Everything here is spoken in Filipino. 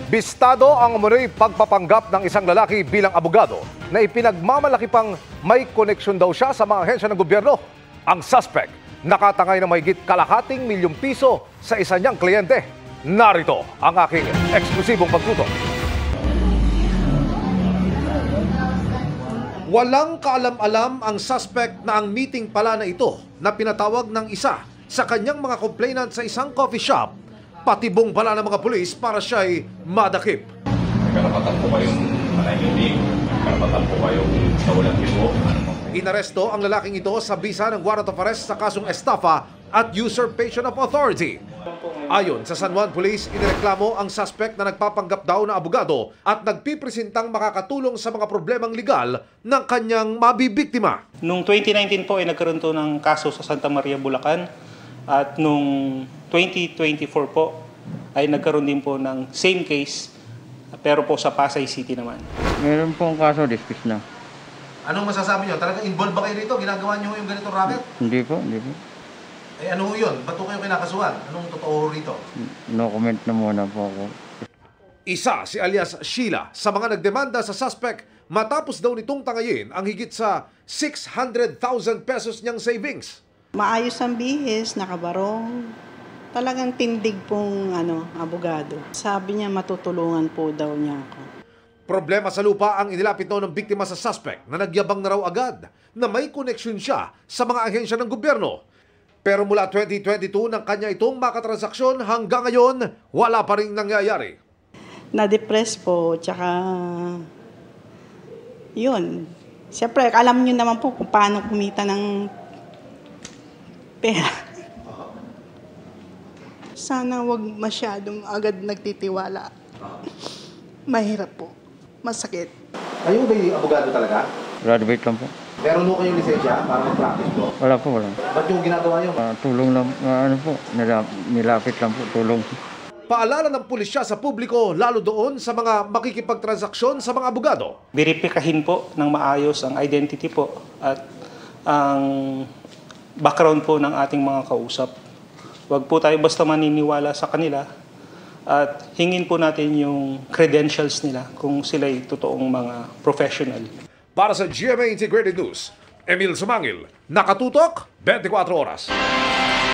Bistado ang umunoy pagpapanggap ng isang lalaki bilang abogado na ipinagmamalaki pang may koneksyon daw siya sa mga ahensya ng gobyerno. Ang suspect nakatangay ng mahigit kalahating milyong piso sa isa niyang kliyente. Narito ang aking eksklusibong pagtutok. Walang kaalam-alam ang suspect na ang meeting pala na ito na pinatawag ng isa sa kanyang mga complainant sa isang coffee shop, patibong pala ng mga pulis para siya'y madakip. Karapatan po kayong manahimik, karapatan po kayong nawalan bigo. Inaresto ang lalaking ito sa bisa ng warrant of arrest sa kasong estafa at usurpation of authority. Ayon sa San Juan Police, inireklamo ang suspect na nagpapanggap daw na abogado at nagpipresentang makakatulong sa mga problemang legal ng kanyang mabibiktima. Noong 2019 po ay nagkaroon to ng kaso sa Santa Maria, Bulacan. At noong 2024 po ay nagkaroon din po ng same case pero po sa Pasay City naman. Meron pong kaso, dismiss na. Anong masasabi niyo? Talagang involved ba kayo rito? Ginagawa niyo yung ganitong racket? Hindi po. Eh ano yun? Ba't kayo kinakasuhan? Anong totoo rito? No comment na muna po ako. Isa si alias Sheila sa mga nagdemanda sa suspect matapos daw nitong tangayin ang higit sa 600,000 pesos niyang savings. Maayos ang bihis, nakabarong. Talagang tindig pong abogado. Sabi niya matutulungan po daw niya ako. Problema sa lupa ang inilapit daw ng biktima sa suspect na nagyabang na raw agad na may koneksyon siya sa mga ahensya ng gobyerno. Pero mula 2022 ng kanya itong makatransaksyon hanggang ngayon, wala pa rin nangyayari. Na-depress po, tsaka yun. Siyempre, alam niyo naman po kung paano kumita ng pera. Sana wag masyadong agad nagtitiwala. Mahirap po. Masakit. Ayun ba yung abogado talaga? Graduate lang po. Meron mo kayong lisensya para mag-practice po? Wala po. Ba't yung ginagawa nyo? Tulong lang, nilapit lang po, tulong. Paalala ng pulisya sa publiko, lalo doon sa mga makikipagtransaksyon sa mga abogado. Verifikahin po ng maayos ang identity po at ang background po ng ating mga kausap. Huwag po tayo basta maniniwala sa kanila at hingin po natin yung credentials nila kung sila'y totoong mga professional. Para sa GMA Integrated News, Emil Sumangil, nakatutok 24 oras.